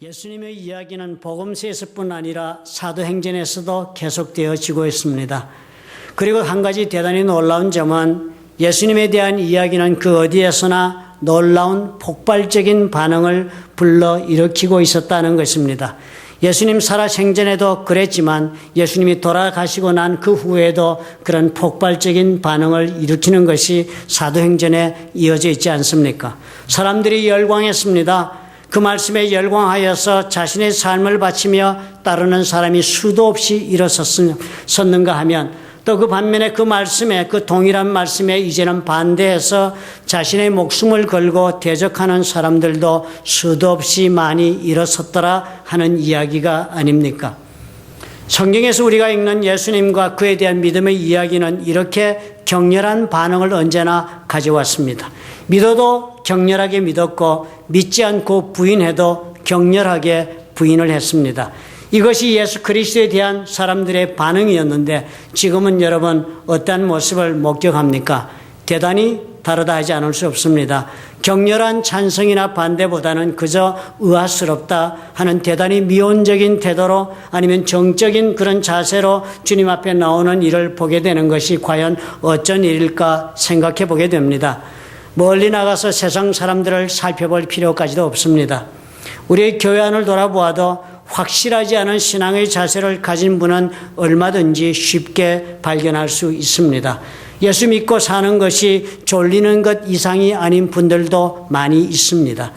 예수님의 이야기는 복음서에서뿐 아니라 사도행전에서도 계속되어지고 있습니다. 그리고 한 가지 대단히 놀라운 점은 예수님에 대한 이야기는 그 어디에서나 놀라운 폭발적인 반응을 불러일으키고 있었다는 것입니다. 예수님 살아생전에도 그랬지만 예수님이 돌아가시고 난 그 후에도 그런 폭발적인 반응을 일으키는 것이 사도행전에 이어져 있지 않습니까? 사람들이 열광했습니다. 그 말씀에 열광하여서 자신의 삶을 바치며 따르는 사람이 수도 없이 일어섰는가 하면 또 그 반면에 그 말씀에 그 동일한 말씀에 이제는 반대해서 자신의 목숨을 걸고 대적하는 사람들도 수도 없이 많이 일어섰더라 하는 이야기가 아닙니까? 성경에서 우리가 읽는 예수님과 그에 대한 믿음의 이야기는 이렇게 격렬한 반응을 언제나 가져왔습니다. 믿어도 격렬하게 믿었고 믿지 않고 부인해도 격렬하게 부인을 했습니다. 이것이 예수 그리스도에 대한 사람들의 반응이었는데 지금은 여러분 어떠한 모습을 목격합니까? 대단히 다르다 하지 않을 수 없습니다. 격렬한 찬성이나 반대보다는 그저 의아스럽다 하는 대단히 미온적인 태도로 아니면 정적인 그런 자세로 주님 앞에 나오는 일을 보게 되는 것이 과연 어쩐 일일까 생각해 보게 됩니다. 멀리 나가서 세상 사람들을 살펴볼 필요까지도 없습니다. 우리의 교회 안을 돌아보아도 확실하지 않은 신앙의 자세를 가진 분은 얼마든지 쉽게 발견할 수 있습니다. 예수 믿고 사는 것이 졸리는 것 이상이 아닌 분들도 많이 있습니다.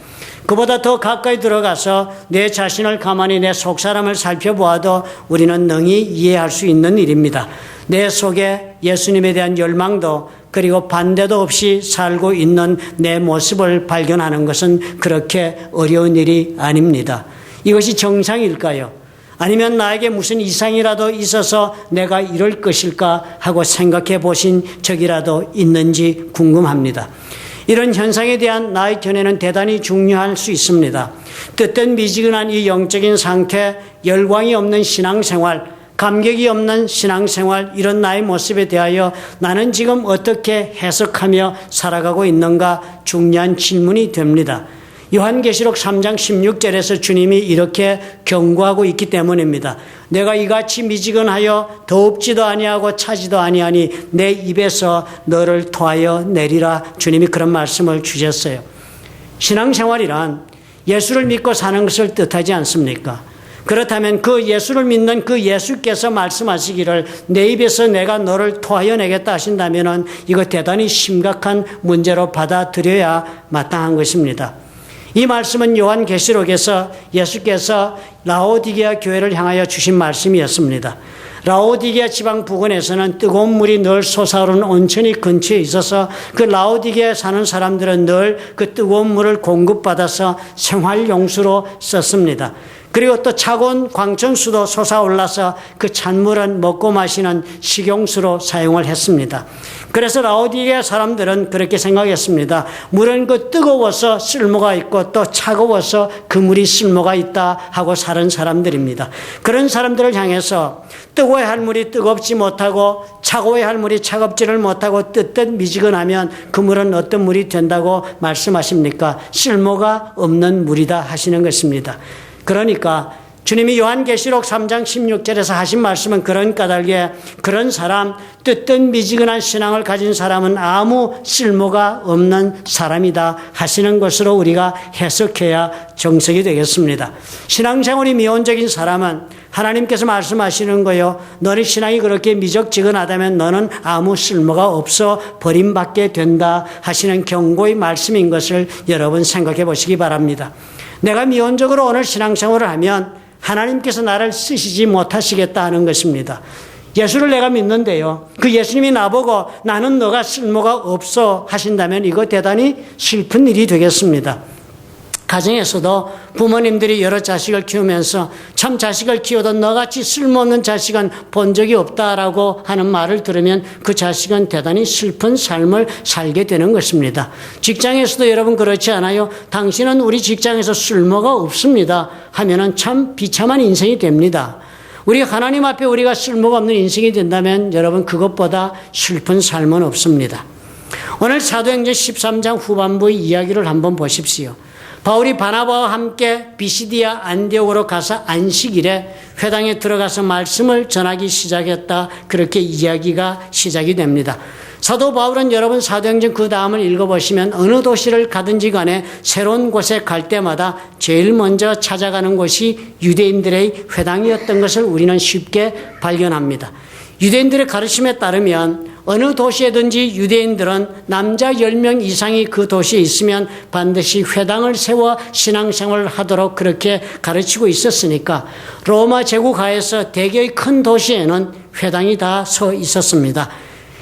그보다 더 가까이 들어가서 내 자신을 가만히 내 속사람을 살펴보아도 우리는 능히 이해할 수 있는 일입니다. 내 속에 예수님에 대한 열망도 그리고 반대도 없이 살고 있는 내 모습을 발견하는 것은 그렇게 어려운 일이 아닙니다. 이것이 정상일까요? 아니면 나에게 무슨 이상이라도 있어서 내가 이럴 것일까 하고 생각해 보신 적이라도 있는지 궁금합니다. 이런 현상에 대한 나의 견해는 대단히 중요할 수 있습니다. 뜻된 미지근한 이 영적인 상태, 열광이 없는 신앙생활, 감격이 없는 신앙생활, 이런 나의 모습에 대하여 나는 지금 어떻게 해석하며 살아가고 있는가 중요한 질문이 됩니다. 요한계시록 3장 16절에서 주님이 이렇게 경고하고 있기 때문입니다. 내가 이같이 미지근하여 더웁지도 아니하고 차지도 아니하니 내 입에서 너를 토하여 내리라. 주님이 그런 말씀을 주셨어요. 신앙생활이란 예수를 믿고 사는 것을 뜻하지 않습니까? 그렇다면 그 예수를 믿는 그 예수께서 말씀하시기를 내 입에서 내가 너를 토하여 내겠다 하신다면 이거 대단히 심각한 문제로 받아들여야 마땅한 것입니다. 이 말씀은 요한계시록에서 예수께서 라오디게아 교회를 향하여 주신 말씀이었습니다. 라오디게아 지방 부근에서는 뜨거운 물이 늘 솟아오르는 온천이 근처에 있어서 그 라오디게아에 사는 사람들은 늘 그 뜨거운 물을 공급받아서 생활용수로 썼습니다. 그리고 또 차가운 광천수도 솟아올라서 그 찬물은 먹고 마시는 식용수로 사용을 했습니다. 그래서 라오디게아 사람들은 그렇게 생각했습니다. 물은 그 뜨거워서 쓸모가 있고 또 차가워서 그 물이 쓸모가 있다 하고 사는 사람들입니다. 그런 사람들을 향해서 뜨거워야 할 물이 뜨겁지 못하고 차가워야 할 물이 차갑지를 못하고 뜨뜻 미지근하면 그 물은 어떤 물이 된다고 말씀하십니까? 쓸모가 없는 물이다 하시는 것입니다. 그러니까 주님이 요한계시록 3장 16절에서 하신 말씀은 그런 까닭에 그런 사람, 뜨뜻 미지근한 신앙을 가진 사람은 아무 쓸모가 없는 사람이다 하시는 것으로 우리가 해석해야 정석이 되겠습니다. 신앙생활이 미온적인 사람은 하나님께서 말씀하시는 거요. 너의 신앙이 그렇게 미적지근하다면 너는 아무 쓸모가 없어 버림받게 된다 하시는 경고의 말씀인 것을 여러분 생각해 보시기 바랍니다. 내가 미온적으로 오늘 신앙생활을 하면 하나님께서 나를 쓰시지 못하시겠다 하는 것입니다. 예수를 내가 믿는데요. 그 예수님이 나보고 나는 너가 쓸모가 없어 하신다면 이거 대단히 슬픈 일이 되겠습니다. 가정에서도 부모님들이 여러 자식을 키우면서 참 자식을 키워도 너같이 쓸모없는 자식은 본 적이 없다라고 하는 말을 들으면 그 자식은 대단히 슬픈 삶을 살게 되는 것입니다. 직장에서도 여러분 그렇지 않아요? 당신은 우리 직장에서 쓸모가 없습니다 하면은 참 비참한 인생이 됩니다. 우리가 하나님 앞에 우리가 쓸모가 없는 인생이 된다면 여러분 그것보다 슬픈 삶은 없습니다. 오늘 사도행전 13장 후반부의 이야기를 한번 보십시오. 바울이 바나바와 함께 비시디아 안디옥으로 가서 안식일에 회당에 들어가서 말씀을 전하기 시작했다. 그렇게 이야기가 시작이 됩니다. 사도 바울은 여러분 사도행전 그 다음을 읽어보시면 어느 도시를 가든지 간에 새로운 곳에 갈 때마다 제일 먼저 찾아가는 곳이 유대인들의 회당이었던 것을 우리는 쉽게 발견합니다. 유대인들의 가르침에 따르면 어느 도시에든지 유대인들은 남자 10명 이상이 그 도시에 있으면 반드시 회당을 세워 신앙생활을 하도록 그렇게 가르치고 있었으니까 로마 제국 하에서 대개의 큰 도시에는 회당이 다 서 있었습니다.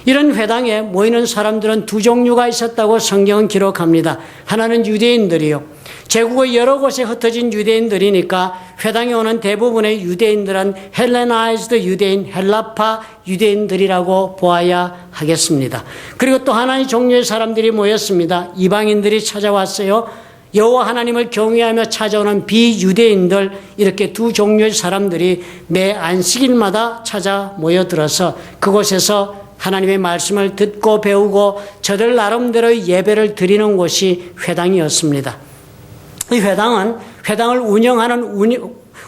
이런 회당에 모이는 사람들은 두 종류가 있었다고 성경은 기록합니다. 하나는 유대인들이요. 제국의 여러 곳에 흩어진 유대인들이니까 회당에 오는 대부분의 유대인들은 헬레나이즈드 유대인, 헬라파 유대인들이라고 보아야 하겠습니다. 그리고 또 하나의 종류의 사람들이 모였습니다. 이방인들이 찾아왔어요. 여호와 하나님을 경외하며 찾아오는 비유대인들, 이렇게 두 종류의 사람들이 매 안식일마다 찾아 모여들어서 그곳에서 하나님의 말씀을 듣고 배우고 저들 나름대로의 예배를 드리는 곳이 회당이었습니다. 이 회당을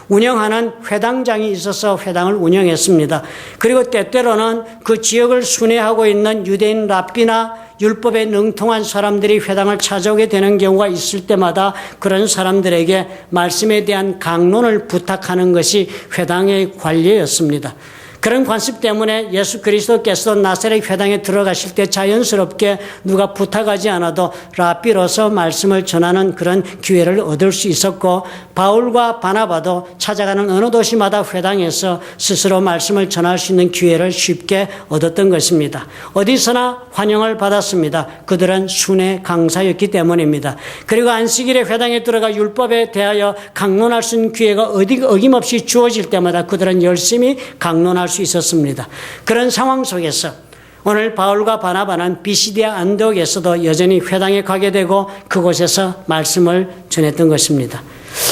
운영하는 회당장이 있어서 회당을 운영했습니다. 그리고 때때로는 그 지역을 순회하고 있는 유대인 랍비나 율법에 능통한 사람들이 회당을 찾아오게 되는 경우가 있을 때마다 그런 사람들에게 말씀에 대한 강론을 부탁하는 것이 회당의 관례였습니다. 그런 관습 때문에 예수 그리스도께서 나사렛 회당에 들어가실 때 자연스럽게 누가 부탁하지 않아도 랍비로서 말씀을 전하는 그런 기회를 얻을 수 있었고, 바울과 바나바도 찾아가는 어느 도시마다 회당에서 스스로 말씀을 전할 수 있는 기회를 쉽게 얻었던 것입니다. 어디서나 환영을 받았습니다. 그들은 순회 강사였기 때문입니다. 그리고 안식일에 회당에 들어가 율법에 대하여 강론할 수 있는 기회가 어김없이 주어질 때마다 그들은 열심히 강론할 수 있었습니다. 그런 상황 속에서 오늘 바울과 바나바는 비시디아 안디옥에서도 여전히 회당에 가게 되고 그곳에서 말씀을 전했던 것입니다.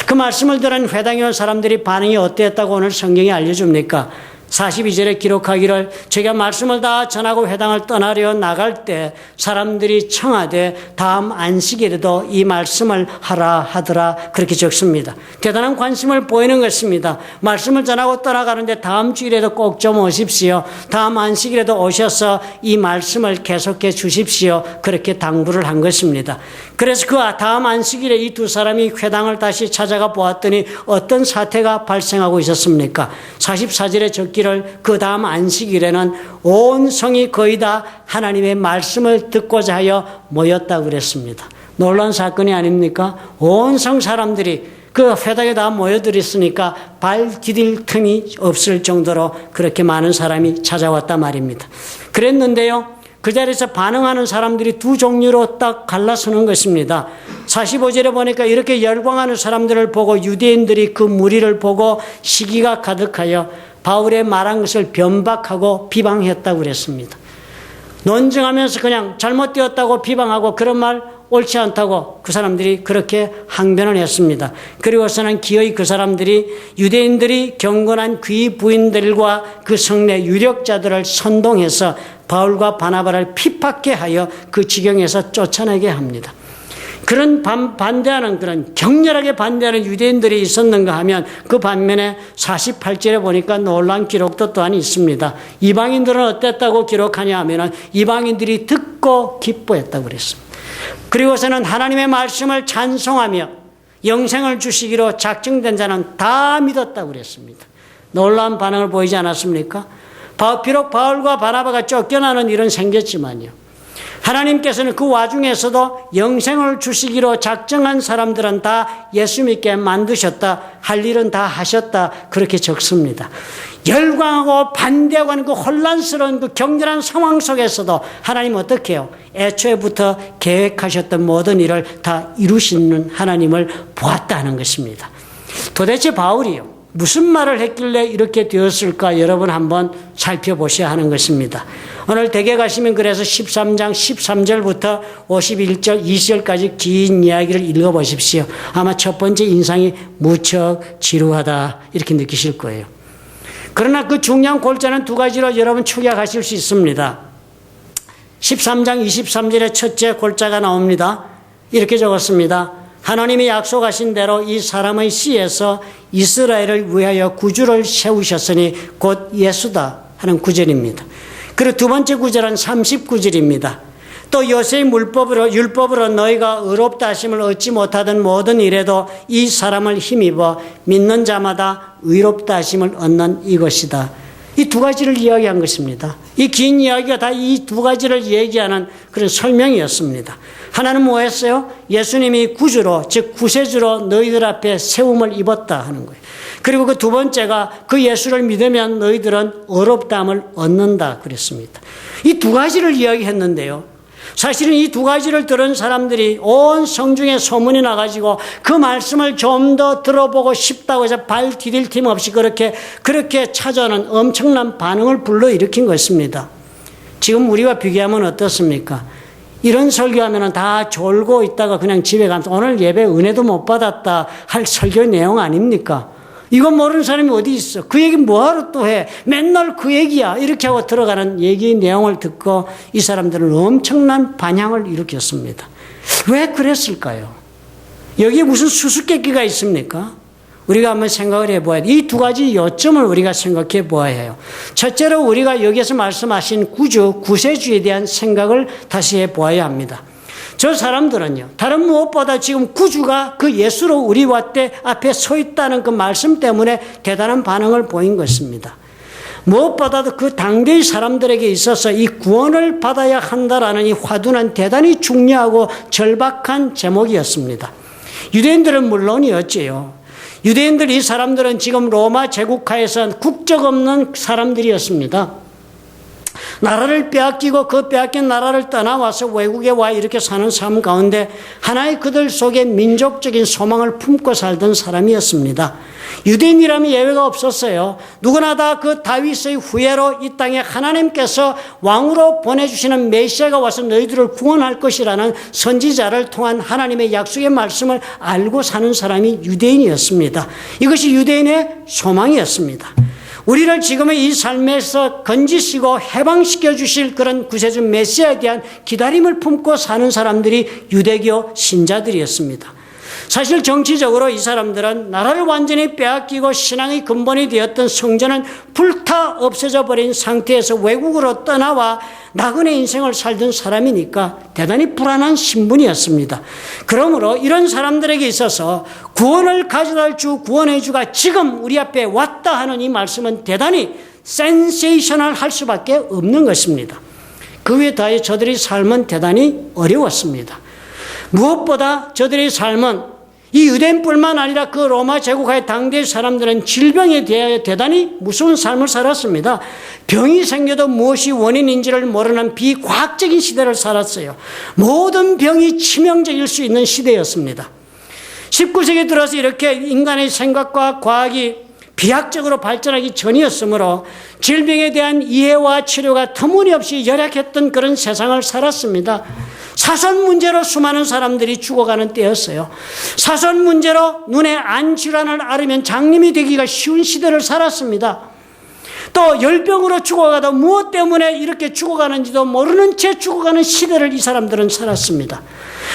그 말씀을 들은 회당에 온 사람들이 반응이 어땠다고 오늘 성경이 알려줍니까? 42절에 기록하기를 제가 말씀을 다 전하고 회당을 떠나려 나갈 때 사람들이 청하되 다음 안식일에도 이 말씀을 하라 하더라, 그렇게 적습니다. 대단한 관심을 보이는 것입니다. 말씀을 전하고 떠나가는데 다음 주일에도 꼭 좀 오십시오. 다음 안식일에도 오셔서 이 말씀을 계속해 주십시오. 그렇게 당부를 한 것입니다. 그래서 그 다음 안식일에 이 두 사람이 회당을 다시 찾아가 보았더니 어떤 사태가 발생하고 있었습니까? 44절에 적기를 그 다음 안식일에는 온 성이 거의 다 하나님의 말씀을 듣고자 하여 모였다고 그랬습니다. 놀라운 사건이 아닙니까? 온 성 사람들이 그 회당에 다 모여들었으니까 발 디딜 틈이 없을 정도로 그렇게 많은 사람이 찾아왔단 말입니다. 그랬는데요, 그 자리에서 반응하는 사람들이 두 종류로 딱 갈라서는 것입니다. 45절에 보니까 이렇게 열광하는 사람들을 보고 유대인들이 그 무리를 보고 시기가 가득하여 바울의 말한 것을 변박하고 비방했다고 그랬습니다. 논증하면서 그냥 잘못되었다고 비방하고 그런 말 옳지 않다고 그 사람들이 그렇게 항변을 했습니다. 그리고서는 기어이 그 사람들이 유대인들이 경건한 귀 부인들과 그 성내 유력자들을 선동해서 바울과 바나바를 핍박해 하여 그 지경에서 쫓아내게 합니다. 그런 반대하는, 그런 격렬하게 반대하는 유대인들이 있었는가 하면 그 반면에 48절에 보니까 놀라운 기록도 또한 있습니다. 이방인들은 어땠다고 기록하냐 하면 이방인들이 듣고 기뻐했다고 그랬습니다. 그리고서는 하나님의 말씀을 찬송하며 영생을 주시기로 작정된 자는 다 믿었다고 그랬습니다. 놀라운 반응을 보이지 않았습니까? 비록 바울과 바나바가 쫓겨나는 일은 생겼지만요, 하나님께서는 그 와중에서도 영생을 주시기로 작정한 사람들은 다 예수 믿게 만드셨다, 할 일은 다 하셨다, 그렇게 적습니다. 열광하고 반대하고 하는 그 혼란스러운 그 격렬한 상황 속에서도 하나님은 어떻게 해요? 애초에부터 계획하셨던 모든 일을 다 이루시는 하나님을 보았다는 것입니다. 도대체 바울이요, 무슨 말을 했길래 이렇게 되었을까? 여러분 한번 살펴보셔야 하는 것입니다. 오늘 댁에 가시면 그래서 13장 13절부터 51절 20절까지 긴 이야기를 읽어보십시오. 아마 첫 번째 인상이 무척 지루하다 이렇게 느끼실 거예요. 그러나 그 중요한 골자는 두 가지로 여러분 축약하실 수 있습니다. 13장 23절에 첫째 골자가 나옵니다. 이렇게 적었습니다. 하나님이 약속하신 대로 이 사람의 씨에서 이스라엘을 위하여 구주를 세우셨으니 곧 예수다 하는 구절입니다. 그리고 두 번째 구절은 39절입니다. 또 요새의 율법으로 너희가 의롭다 하심을 얻지 못하던 모든 일에도 이 사람을 힘입어 믿는 자마다 의롭다 하심을 얻는 이것이다. 이 두 가지를 이야기한 것입니다. 이 긴 이야기가 다 이 두 가지를 얘기하는 그런 설명이었습니다. 하나는 뭐였어요? 예수님이 구주로, 즉 구세주로 너희들 앞에 세움을 입었다 하는 거예요. 그리고 그 두 번째가 그 예수를 믿으면 너희들은 의롭다함을 얻는다 그랬습니다. 이 두 가지를 이야기했는데요. 사실은 이 두 가지를 들은 사람들이 온 성중에 소문이 나가지고 그 말씀을 좀 더 들어보고 싶다고 해서 발 디딜 틈 없이 그렇게 찾아오는 엄청난 반응을 불러일으킨 것입니다. 지금 우리와 비교하면 어떻습니까? 이런 설교하면 다 졸고 있다가 그냥 집에 가면서 오늘 예배 은혜도 못 받았다 할 설교 내용 아닙니까? 이거 모르는 사람이 어디 있어? 그 얘기 뭐하러 또 해? 맨날 그 얘기야. 이렇게 하고 들어가는 얘기의 내용을 듣고 이 사람들은 엄청난 반향을 일으켰습니다. 왜 그랬을까요? 여기에 무슨 수수께끼가 있습니까? 우리가 한번 생각을 해봐야 돼. 이 두 가지 요점을 우리가 생각해 보아야 해요. 첫째로 우리가 여기서 말씀하신 구주, 구세주에 대한 생각을 다시 해보아야 합니다. 저 사람들은요, 다른 무엇보다 지금 구주가 그 예수로 우리와 때 앞에 서 있다는 그 말씀 때문에 대단한 반응을 보인 것입니다. 무엇보다도 그 당대의 사람들에게 있어서 이 구원을 받아야 한다라는 이 화두는 대단히 중요하고 절박한 제목이었습니다. 유대인들은 물론이었지요. 유대인들 이 사람들은 지금 로마 제국하에선 국적 없는 사람들이었습니다. 나라를 빼앗기고 그 빼앗긴 나라를 떠나와서 외국에 와 이렇게 사는 삶 가운데 하나의 그들 속에 민족적인 소망을 품고 살던 사람이었습니다. 유대인이라면 예외가 없었어요. 누구나 다 그 다윗의 후예로 이 땅에 하나님께서 왕으로 보내주시는 메시아가 와서 너희들을 구원할 것이라는 선지자를 통한 하나님의 약속의 말씀을 알고 사는 사람이 유대인이었습니다. 이것이 유대인의 소망이었습니다. 우리를 지금의 이 삶에서 건지시고 해방시켜 주실 그런 구세주 메시아에 대한 기다림을 품고 사는 사람들이 유대교 신자들이었습니다. 사실 정치적으로 이 사람들은 나라를 완전히 빼앗기고 신앙의 근본이 되었던 성전은 불타 없어져 버린 상태에서 외국으로 떠나와 나그네 인생을 살던 사람이니까 대단히 불안한 신분이었습니다. 그러므로 이런 사람들에게 있어서 구원을 가져다 주 구원의 주가 지금 우리 앞에 왔다 하는 이 말씀은 대단히 센세이셔널 할 수밖에 없는 것입니다. 그 외에 더해 저들의 삶은 대단히 어려웠습니다. 무엇보다 저들의 삶은 이 유대인뿐만 아니라 그 로마 제국하의 당대의 사람들은 질병에 대하여 대단히 무서운 삶을 살았습니다. 병이 생겨도 무엇이 원인인지를 모르는 비과학적인 시대를 살았어요. 모든 병이 치명적일 수 있는 시대였습니다. 19세기 들어서 이렇게 인간의 생각과 과학이 비약적으로 발전하기 전이었으므로 질병에 대한 이해와 치료가 터무니없이 열악했던 그런 세상을 살았습니다. 사선 문제로 수많은 사람들이 죽어가는 때였어요. 사선 문제로 눈에 안 질환을 앓으면 장님이 되기가 쉬운 시대를 살았습니다. 또 열병으로 죽어가다 무엇 때문에 이렇게 죽어가는지도 모르는 채 죽어가는 시대를 이 사람들은 살았습니다.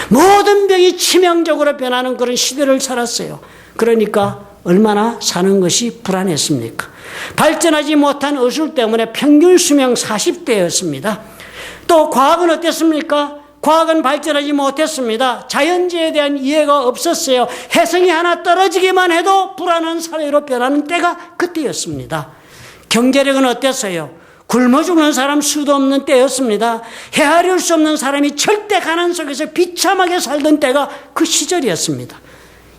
모든 병이 치명적으로 변하는 그런 시대를 살았어요. 그러니까 얼마나 사는 것이 불안했습니까? 발전하지 못한 의술 때문에 평균 수명 40대였습니다. 또 과학은 어땠습니까? 과학은 발전하지 못했습니다. 자연재해에 대한 이해가 없었어요. 혜성이 하나 떨어지기만 해도 불안한 사회로 변하는 때가 그때였습니다. 경제력은 어땠어요? 굶어 죽는 사람 수도 없는 때였습니다. 헤아릴 수 없는 사람이 절대 가난 속에서 비참하게 살던 때가 그 시절이었습니다.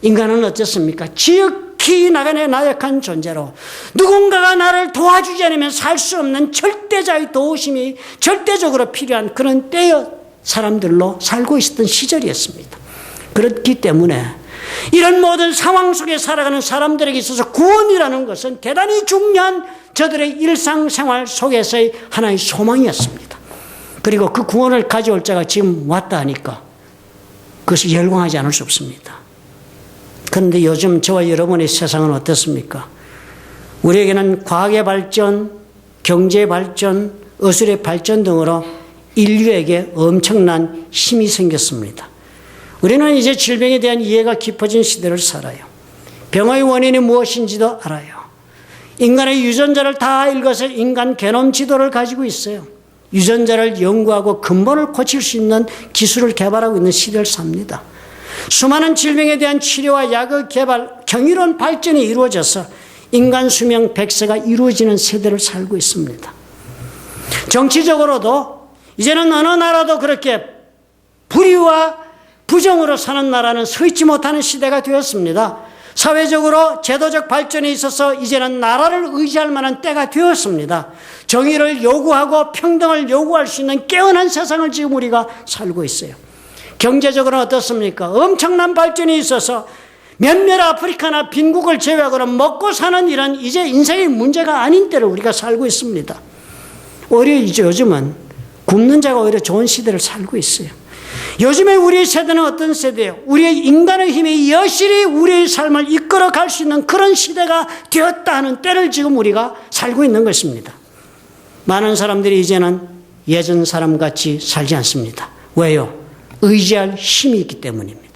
인간은 어땠습니까? 지극히 나약한 존재로 누군가가 나를 도와주지 않으면 살 수 없는 절대자의 도우심이 절대적으로 필요한 그런 때였 사람들로 살고 있었던 시절이었습니다. 그렇기 때문에 이런 모든 상황 속에 살아가는 사람들에게 있어서 구원이라는 것은 대단히 중요한 저들의 일상생활 속에서의 하나의 소망이었습니다. 그리고 그 구원을 가져올 자가 지금 왔다 하니까 그것을 열광하지 않을 수 없습니다. 그런데 요즘 저와 여러분의 세상은 어떻습니까? 우리에게는 과학의 발전, 경제의 발전, 의술의 발전 등으로 인류에게 엄청난 힘이 생겼습니다. 우리는 이제 질병에 대한 이해가 깊어진 시대를 살아요. 병의 원인이 무엇인지도 알아요. 인간의 유전자를 다 읽어서 인간 게놈 지도를 가지고 있어요. 유전자를 연구하고 근본을 고칠 수 있는 기술을 개발하고 있는 시대를 삽니다. 수많은 질병에 대한 치료와 약의 개발, 경이로운 발전이 이루어져서 인간 수명 100세가 이루어지는 세대를 살고 있습니다. 정치적으로도 이제는 어느 나라도 그렇게 불의와 부정으로 사는 나라는 서 있지 못하는 시대가 되었습니다. 사회적으로 제도적 발전에 있어서 이제는 나라를 의지할 만한 때가 되었습니다. 정의를 요구하고 평등을 요구할 수 있는 깨어난 세상을 지금 우리가 살고 있어요. 경제적으로는 어떻습니까? 엄청난 발전이 있어서 몇몇 아프리카나 빈국을 제외하고는 먹고 사는 일은 이제 인생의 문제가 아닌 때를 우리가 살고 있습니다. 오히려 이제 요즘은 굶는 자가 오히려 좋은 시대를 살고 있어요. 요즘에 우리의 세대는 어떤 세대예요? 우리의 인간의 힘이 여실히 우리의 삶을 이끌어 갈 수 있는 그런 시대가 되었다 하는 때를 지금 우리가 살고 있는 것입니다. 많은 사람들이 이제는 예전 사람같이 살지 않습니다. 왜요? 의지할 힘이 있기 때문입니다.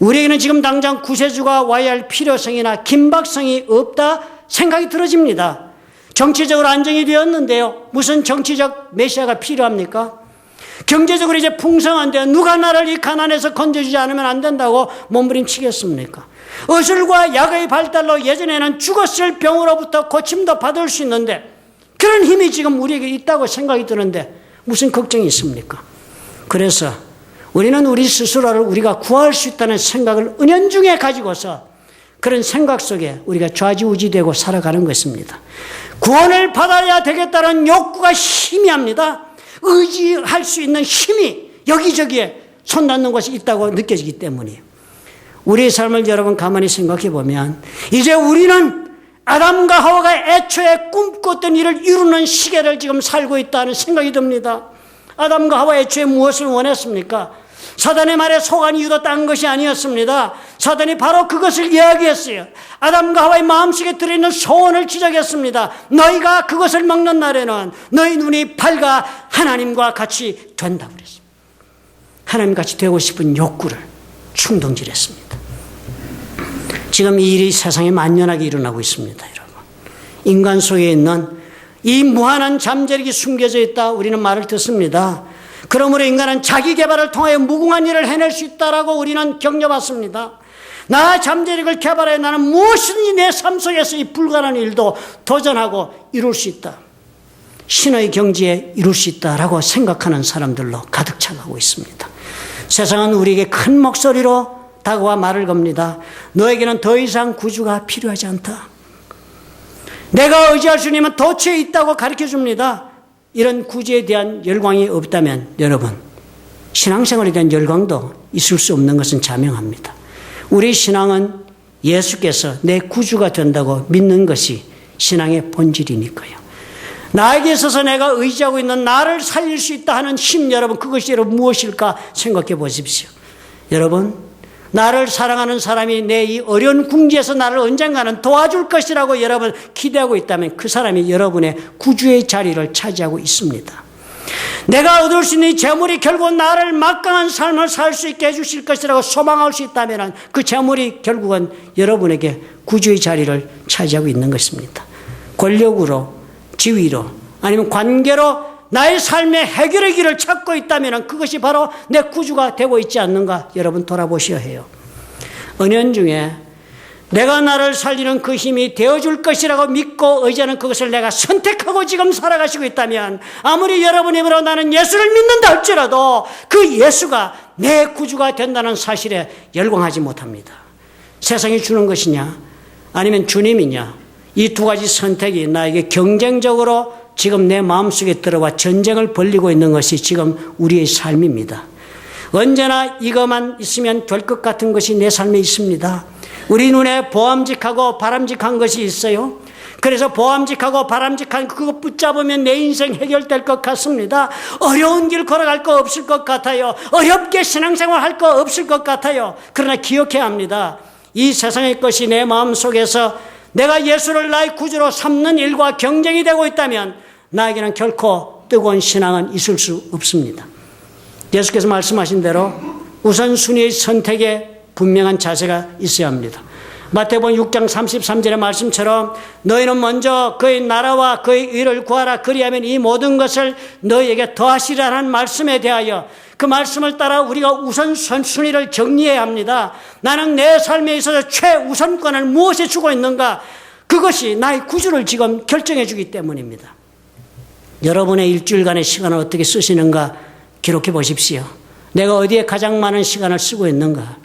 우리에게는 지금 당장 구세주가 와야 할 필요성이나 긴박성이 없다 생각이 들어집니다. 정치적으로 안정이 되었는데요. 무슨 정치적 메시아가 필요합니까? 경제적으로 이제 풍성한데 누가 나를 이 가난에서 건져주지 않으면 안 된다고 몸부림치겠습니까? 의술과 약의 발달로 예전에는 죽었을 병으로부터 고침도 받을 수 있는데 그런 힘이 지금 우리에게 있다고 생각이 드는데 무슨 걱정이 있습니까? 그래서 우리는 우리 스스로를 우리가 구할 수 있다는 생각을 은연중에 가지고서 그런 생각 속에 우리가 좌지우지되고 살아가는 것입니다. 구원을 받아야 되겠다는 욕구가 희미합니다. 의지할 수 있는 힘이 여기저기에 손닿는 곳이 있다고 느껴지기 때문이에요. 우리의 삶을 여러분 가만히 생각해 보면 이제 우리는 아담과 하와가 애초에 꿈꿨던 일을 이루는 시계를 지금 살고 있다는 생각이 듭니다. 아담과 하와 애초에 무엇을 원했습니까? 사단의 말에 속한 이유도 딴 것이 아니었습니다. 사단이 바로 그것을 이야기했어요. 아담과 하와의 마음속에 들어있는 소원을 지적했습니다. 너희가 그것을 먹는 날에는 너희 눈이 밝아 하나님과 같이 된다고 그랬습니다. 하나님같이 되고 싶은 욕구를 충동질했습니다. 지금 이 일이 세상에 만연하게 일어나고 있습니다. 여러분, 인간 속에 있는 이 무한한 잠재력이 숨겨져 있다 우리는 말을 듣습니다. 그러므로 인간은 자기 개발을 통하여 무궁한 일을 해낼 수 있다라고 우리는 격려받습니다. 나 잠재력을 개발해 나는 무엇이든지 내 삶 속에서 이 불가능한 일도 도전하고 이룰 수 있다. 신의 경지에 이룰 수 있다라고 생각하는 사람들로 가득 차가고 있습니다. 세상은 우리에게 큰 목소리로 다가와 말을 겁니다. 너에게는 더 이상 구주가 필요하지 않다. 내가 의지할 수 있는 도처에 있다고 가르쳐 줍니다. 이런 구주에 대한 열광이 없다면 여러분, 신앙생활에 대한 열광도 있을 수 없는 것은 자명합니다. 우리 신앙은 예수께서 내 구주가 된다고 믿는 것이 신앙의 본질이니까요. 나에게 있어서 내가 의지하고 있는 나를 살릴 수 있다 하는 힘, 여러분, 그것이 여러분 무엇일까 생각해 보십시오. 여러분, 나를 사랑하는 사람이 내 이 어려운 궁지에서 나를 언젠가는 도와줄 것이라고 여러분 기대하고 있다면 그 사람이 여러분의 구주의 자리를 차지하고 있습니다. 내가 얻을 수 있는 이 재물이 결국 나를 막강한 삶을 살 수 있게 해주실 것이라고 소망할 수 있다면 그 재물이 결국은 여러분에게 구주의 자리를 차지하고 있는 것입니다. 권력으로, 지위로, 아니면 관계로 나의 삶의 해결의 길을 찾고 있다면 그것이 바로 내 구주가 되고 있지 않는가 여러분 돌아보셔야 해요. 은연중에 내가 나를 살리는 그 힘이 되어줄 것이라고 믿고 의지하는 그것을 내가 선택하고 지금 살아가시고 있다면 아무리 여러분이 입으로 나는 예수를 믿는다 할지라도 그 예수가 내 구주가 된다는 사실에 열광하지 못합니다. 세상이 주는 것이냐 아니면 주님이냐, 이 두 가지 선택이 나에게 경쟁적으로 지금 내 마음속에 들어와 전쟁을 벌이고 있는 것이 지금 우리의 삶입니다. 언제나 이것만 있으면 될 것 같은 것이 내 삶에 있습니다. 우리 눈에 보암직하고 바람직한 것이 있어요. 그래서 보암직하고 바람직한 그거 붙잡으면 내 인생 해결될 것 같습니다. 어려운 길 걸어갈 거 없을 것 같아요. 어렵게 신앙생활 할 거 없을 것 같아요. 그러나 기억해야 합니다. 이 세상의 것이 내 마음속에서 내가 예수를 나의 구주로 삼는 일과 경쟁이 되고 있다면 나에게는 결코 뜨거운 신앙은 있을 수 없습니다. 예수께서 말씀하신 대로 우선순위의 선택에 분명한 자세가 있어야 합니다. 마태복음 6장 33절의 말씀처럼 너희는 먼저 그의 나라와 그의 의를 구하라. 그리하면 이 모든 것을 너희에게 더하시라는 말씀에 대하여 그 말씀을 따라 우리가 우선순위를 정리해야 합니다. 나는 내 삶에 있어서 최우선권을 무엇에 주고 있는가? 그것이 나의 구주를 지금 결정해 주기 때문입니다. 여러분의 일주일간의 시간을 어떻게 쓰시는가 기록해 보십시오. 내가 어디에 가장 많은 시간을 쓰고 있는가?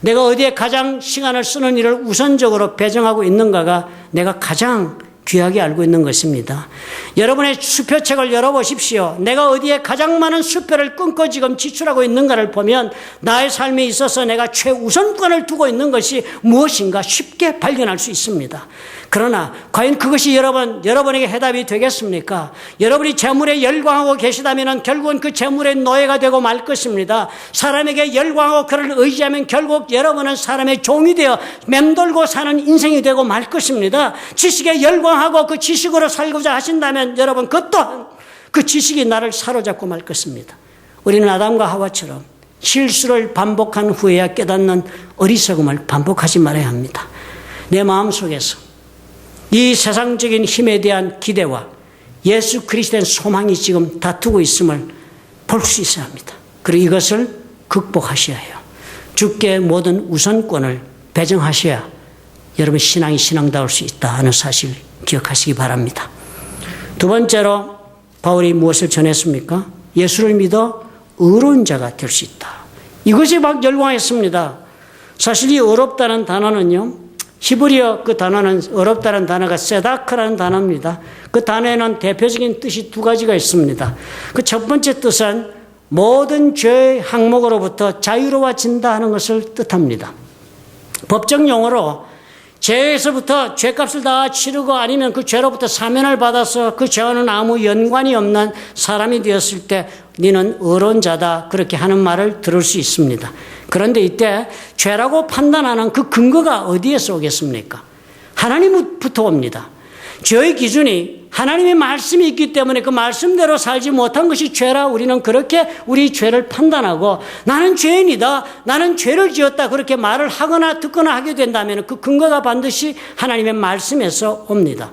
내가 어디에 가장 시간을 쓰는 일을 우선적으로 배정하고 있는가가 내가 가장 귀하게 알고 있는 것입니다. 여러분의 수표책을 열어보십시오. 내가 어디에 가장 많은 수표를 끊고 지금 지출하고 있는가를 보면 나의 삶에 있어서 내가 최우선권을 두고 있는 것이 무엇인가 쉽게 발견할 수 있습니다. 그러나 과연 그것이 여러분에게 해답이 되겠습니까? 여러분이 재물에 열광하고 계시다면 결국은 그 재물의 노예가 되고 말 것입니다. 사람에게 열광하고 그를 의지하면 결국 여러분은 사람의 종이 되어 맴돌고 사는 인생이 되고 말 것입니다. 지식에 열광하고 그 지식으로 살고자 하신다면 여러분 그 또한 그 지식이 나를 사로잡고 말 것입니다. 우리는 아담과 하와처럼 실수를 반복한 후에야 깨닫는 어리석음을 반복하지 말아야 합니다. 내 마음속에서 이 세상적인 힘에 대한 기대와 예수 그리스도의 소망이 지금 다투고 있음을 볼 수 있어야 합니다. 그리고 이것을 극복하셔야 해요. 주께 모든 우선권을 배정하셔야 여러분 신앙이 신앙다울 수 있다 하는 사실 기억하시기 바랍니다. 두 번째로 바울이 무엇을 전했습니까? 예수를 믿어 의로운 자가 될 수 있다. 이것이 막 열광했습니다. 사실 이 어렵다는 단어는요, 히브리어 그 단어는 어렵다는 단어가 세다크라는 단어입니다. 그 단어에는 대표적인 뜻이 두 가지가 있습니다. 그 첫 번째 뜻은 모든 죄의 항목으로부터 자유로워진다 하는 것을 뜻합니다. 법정 용어로 죄에서부터 죄값을 다 치르고 아니면 그 죄로부터 사면을 받아서 그 죄와는 아무 연관이 없는 사람이 되었을 때 너는 의로운 자다 그렇게 하는 말을 들을 수 있습니다. 그런데 이때 죄라고 판단하는 그 근거가 어디에서 오겠습니까? 하나님부터 옵니다. 죄의 기준이 하나님의 말씀이 있기 때문에 그 말씀대로 살지 못한 것이 죄라 우리는 그렇게 우리 죄를 판단하고 나는 죄인이다, 나는 죄를 지었다 그렇게 말을 하거나 듣거나 하게 된다면 그 근거가 반드시 하나님의 말씀에서 옵니다.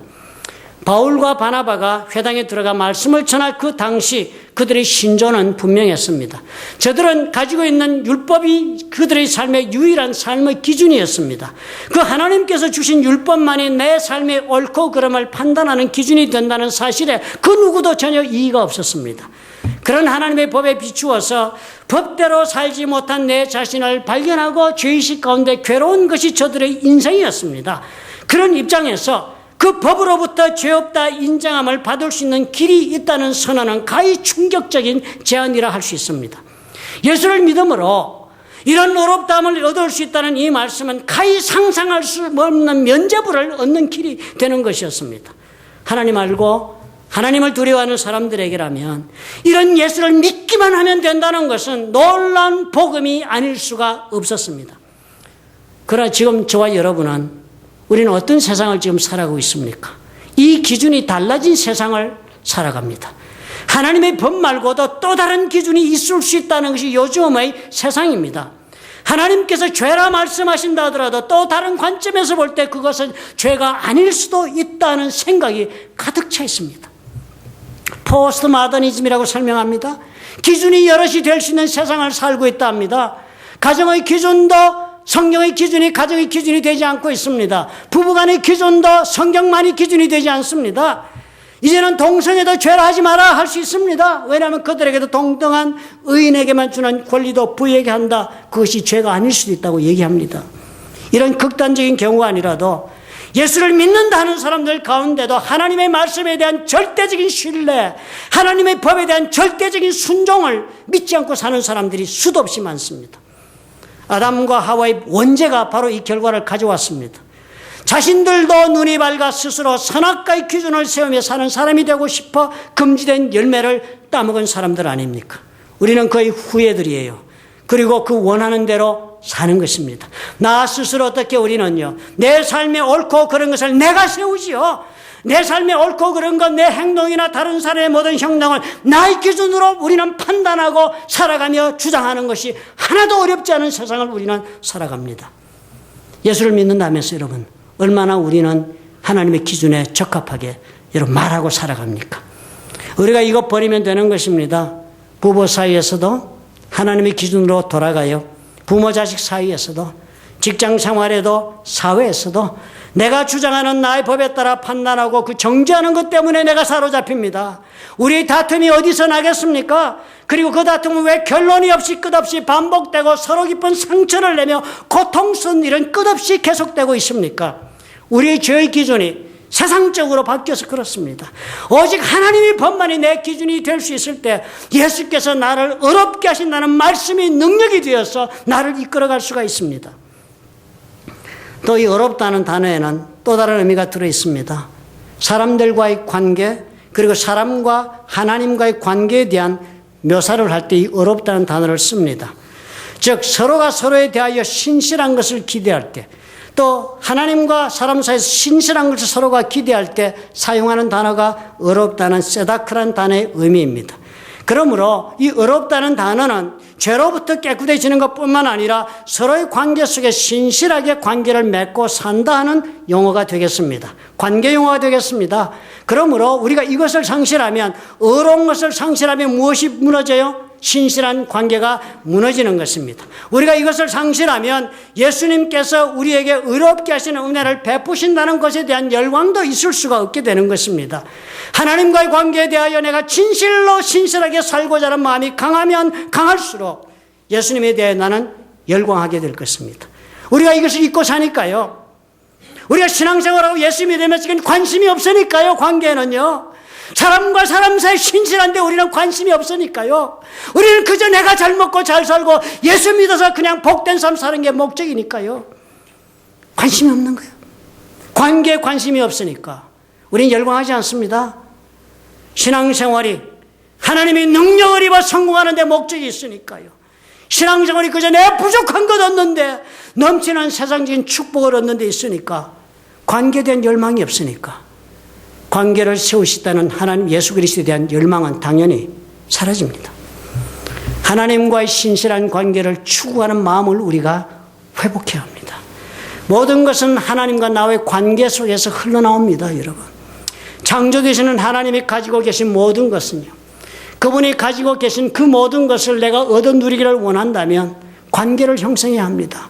바울과 바나바가 회당에 들어가 말씀을 전할 그 당시 그들의 신조는 분명했습니다. 저들은 가지고 있는 율법이 그들의 삶의 유일한 삶의 기준이었습니다. 그 하나님께서 주신 율법만이 내 삶의 옳고 그름을 판단하는 기준이 된다는 사실에 그 누구도 전혀 이의가 없었습니다. 그런 하나님의 법에 비추어서 법대로 살지 못한 내 자신을 발견하고 죄의식 가운데 괴로운 것이 저들의 인생이었습니다. 그런 입장에서 그 법으로부터 죄 없다 인정함을 받을 수 있는 길이 있다는 선언은 가히 충격적인 제안이라 할 수 있습니다. 예수를 믿음으로 이런 어렵다함을 얻을 수 있다는 이 말씀은 가히 상상할 수 없는 면죄부를 얻는 길이 되는 것이었습니다. 하나님 알고 하나님을 두려워하는 사람들에게라면 이런 예수를 믿기만 하면 된다는 것은 놀라운 복음이 아닐 수가 없었습니다. 그러나 지금 저와 여러분은 우리는 어떤 세상을 지금 살아가고 있습니까? 이 기준이 달라진 세상을 살아갑니다. 하나님의 법 말고도 또 다른 기준이 있을 수 있다는 것이 요즘의 세상입니다. 하나님께서 죄라 말씀하신다 하더라도 또 다른 관점에서 볼 때 그것은 죄가 아닐 수도 있다는 생각이 가득 차 있습니다. 포스트 마더니즘이라고 설명합니다. 기준이 여럿이 될 수 있는 세상을 살고 있다 합니다. 가정의 기준도 성경의 기준이 가정의 기준이 되지 않고 있습니다. 부부간의 기준도 성경만이 기준이 되지 않습니다. 이제는 동성애도 죄라 하지 마라 할 수 있습니다. 왜냐하면 그들에게도 동등한 의인에게만 주는 권리도 부여하게 한다. 그것이 죄가 아닐 수도 있다고 얘기합니다. 이런 극단적인 경우가 아니라도 예수를 믿는다 하는 사람들 가운데도 하나님의 말씀에 대한 절대적인 신뢰, 하나님의 법에 대한 절대적인 순종을 믿지 않고 사는 사람들이 수도 없이 많습니다. 아담과 하와의 원죄가 바로 이 결과를 가져왔습니다. 자신들도 눈이 밝아 스스로 선악과의 기준을 세우며 사는 사람이 되고 싶어 금지된 열매를 따먹은 사람들 아닙니까? 우리는 그의 후예들이에요. 그리고 그 원하는 대로 사는 것입니다. 나 스스로 어떻게 우리는요, 내 삶에 옳고 그런 것을 내가 세우지요. 내 삶에 옳고 그른 것, 내 행동이나 다른 사람의 모든 행동을 나의 기준으로 우리는 판단하고 살아가며 주장하는 것이 하나도 어렵지 않은 세상을 우리는 살아갑니다. 예수를 믿는다면서 여러분, 얼마나 우리는 하나님의 기준에 적합하게 여러분 말하고 살아갑니까? 우리가 이것 버리면 되는 것입니다. 부부 사이에서도 하나님의 기준으로 돌아가요. 부모 자식 사이에서도, 직장 생활에도, 사회에서도 내가 주장하는 나의 법에 따라 판단하고 그 정죄하는 것 때문에 내가 사로잡힙니다. 우리의 다툼이 어디서 나겠습니까? 그리고 그 다툼은 왜 결론이 없이 끝없이 반복되고 서로 깊은 상처를 내며 고통스러운 일은 끝없이 계속되고 있습니까? 우리의 죄의 기준이 세상적으로 바뀌어서 그렇습니다. 오직 하나님의 법만이 내 기준이 될 수 있을 때 예수께서 나를 어렵게 하신다는 말씀이 능력이 되어서 나를 이끌어갈 수가 있습니다. 또 이 어렵다는 단어에는 또 다른 의미가 들어 있습니다. 사람들과의 관계, 그리고 사람과 하나님과의 관계에 대한 묘사를 할 때 이 어렵다는 단어를 씁니다. 즉 서로가 서로에 대하여 신실한 것을 기대할 때, 또 하나님과 사람 사이에서 신실한 것을 서로가 기대할 때 사용하는 단어가 어렵다는 세다크라는 단어의 의미입니다. 그러므로 이 어렵다는 단어는 죄로부터 깨끗해지는 것뿐만 아니라 서로의 관계 속에 신실하게 관계를 맺고 산다 하는 용어가 되겠습니다. 관계 용어가 되겠습니다. 그러므로 우리가 이것을 상실하면, 어려운 것을 상실하면 무엇이 무너져요? 신실한 관계가 무너지는 것입니다. 우리가 이것을 상실하면 예수님께서 우리에게 의롭게 하시는 은혜를 베푸신다는 것에 대한 열광도 있을 수가 없게 되는 것입니다. 하나님과의 관계에 대하여 내가 진실로 신실하게 살고자 하는 마음이 강하면 강할수록 예수님에 대해 나는 열광하게 될 것입니다. 우리가 이것을 잊고 사니까요. 우리가 신앙생활하고 예수 믿으면 지금 관심이 없으니까요. 관계는요. 사람과 사람 사이 신실한데 우리는 관심이 없으니까요. 우리는 그저 내가 잘 먹고 잘 살고 예수 믿어서 그냥 복된 삶 사는 게 목적이니까요. 관심이 없는 거예요. 관계에 관심이 없으니까 우리는 열광하지 않습니다. 신앙생활이 하나님의 능력을 입어 성공하는 데 목적이 있으니까요. 신앙생활이 그저 내가 부족한 것 얻는데, 넘치는 세상적인 축복을 얻는 데 있으니까, 관계에 대한 열망이 없으니까 관계를 세우시다는 하나님 예수 그리스도에 대한 열망은 당연히 사라집니다. 하나님과의 신실한 관계를 추구하는 마음을 우리가 회복해야 합니다. 모든 것은 하나님과 나의 관계 속에서 흘러나옵니다. 여러분, 창조되시는 하나님이 가지고 계신 모든 것은요, 그분이 가지고 계신 그 모든 것을 내가 얻어 누리기를 원한다면 관계를 형성해야 합니다.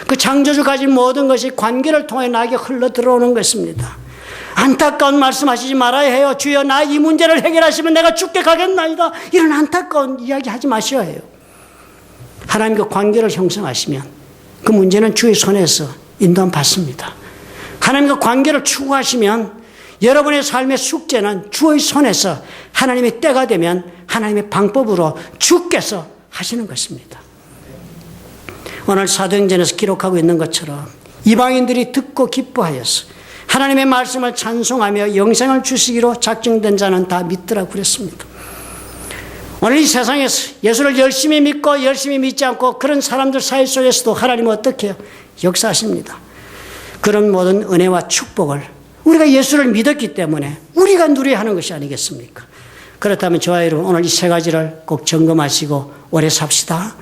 그 창조주 가진 모든 것이 관계를 통해 나에게 흘러 들어오는 것입니다. 안타까운 말씀하시지 말아야 해요. 주여 나 이 문제를 해결하시면 내가 죽게 가겠나이다. 이런 안타까운 이야기 하지 마셔야 해요. 하나님과 관계를 형성하시면 그 문제는 주의 손에서 인도함 받습니다. 하나님과 관계를 추구하시면 여러분의 삶의 숙제는 주의 손에서 하나님의 때가 되면 하나님의 방법으로 주께서 하시는 것입니다. 오늘 사도행전에서 기록하고 있는 것처럼 이방인들이 듣고 기뻐하여서 하나님의 말씀을 찬송하며 영생을 주시기로 작정된 자는 다 믿더라고 그랬습니다. 오늘 이 세상에서 예수를 열심히 믿고 열심히 믿지 않고 그런 사람들 사이 속에서도 하나님은 어떻게 해요? 역사하십니다. 그런 모든 은혜와 축복을 우리가 예수를 믿었기 때문에 우리가 누려야 하는 것이 아니겠습니까? 그렇다면 저와 여러분 오늘 이 세 가지를 꼭 점검하시고 오래 삽시다.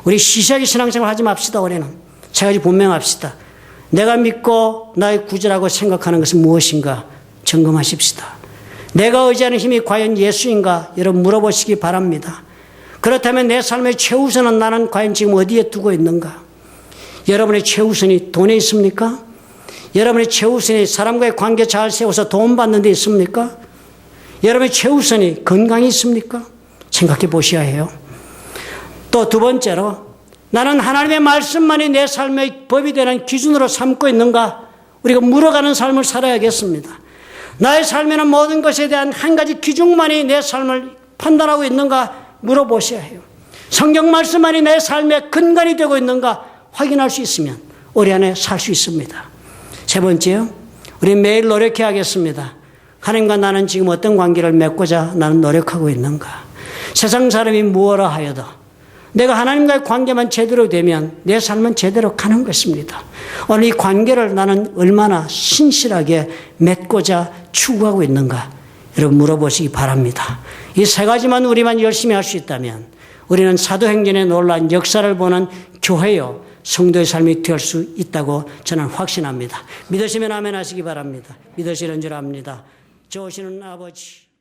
우리 시시하게 신앙생활 하지 맙시다. 올해는 세 가지 분명합시다. 내가 믿고 나의 구주라고 생각하는 것은 무엇인가 점검하십시다. 내가 의지하는 힘이 과연 예수인가 여러분 물어보시기 바랍니다. 그렇다면 내 삶의 최우선은 나는 과연 지금 어디에 두고 있는가? 여러분의 최우선이 돈에 있습니까? 여러분의 최우선이 사람과의 관계 잘 세워서 도움 받는 데 있습니까? 여러분의 최우선이 건강이 있습니까? 생각해 보셔야 해요. 또 두 번째로 나는 하나님의 말씀만이 내 삶의 법이 되는 기준으로 삼고 있는가? 우리가 물어가는 삶을 살아야겠습니다. 나의 삶에는 모든 것에 대한 한 가지 기준만이 내 삶을 판단하고 있는가? 물어보셔야 해요. 성경 말씀만이 내 삶의 근간이 되고 있는가? 확인할 수 있으면 올해 안에 살 수 있습니다. 세 번째요. 우리 매일 노력해야겠습니다. 하나님과 나는 지금 어떤 관계를 맺고자 나는 노력하고 있는가? 세상 사람이 무엇라 하여도 내가 하나님과의 관계만 제대로 되면 내 삶은 제대로 가는 것입니다. 오늘 이 관계를 나는 얼마나 신실하게 맺고자 추구하고 있는가 여러분 물어보시기 바랍니다. 이 세 가지만 우리만 열심히 할 수 있다면 우리는 사도행전의 놀라운 역사를 보는 교회요 성도의 삶이 될 수 있다고 저는 확신합니다. 믿으시면 아멘 하시기 바랍니다. 믿으시는 줄 압니다. 좋으시는 아버지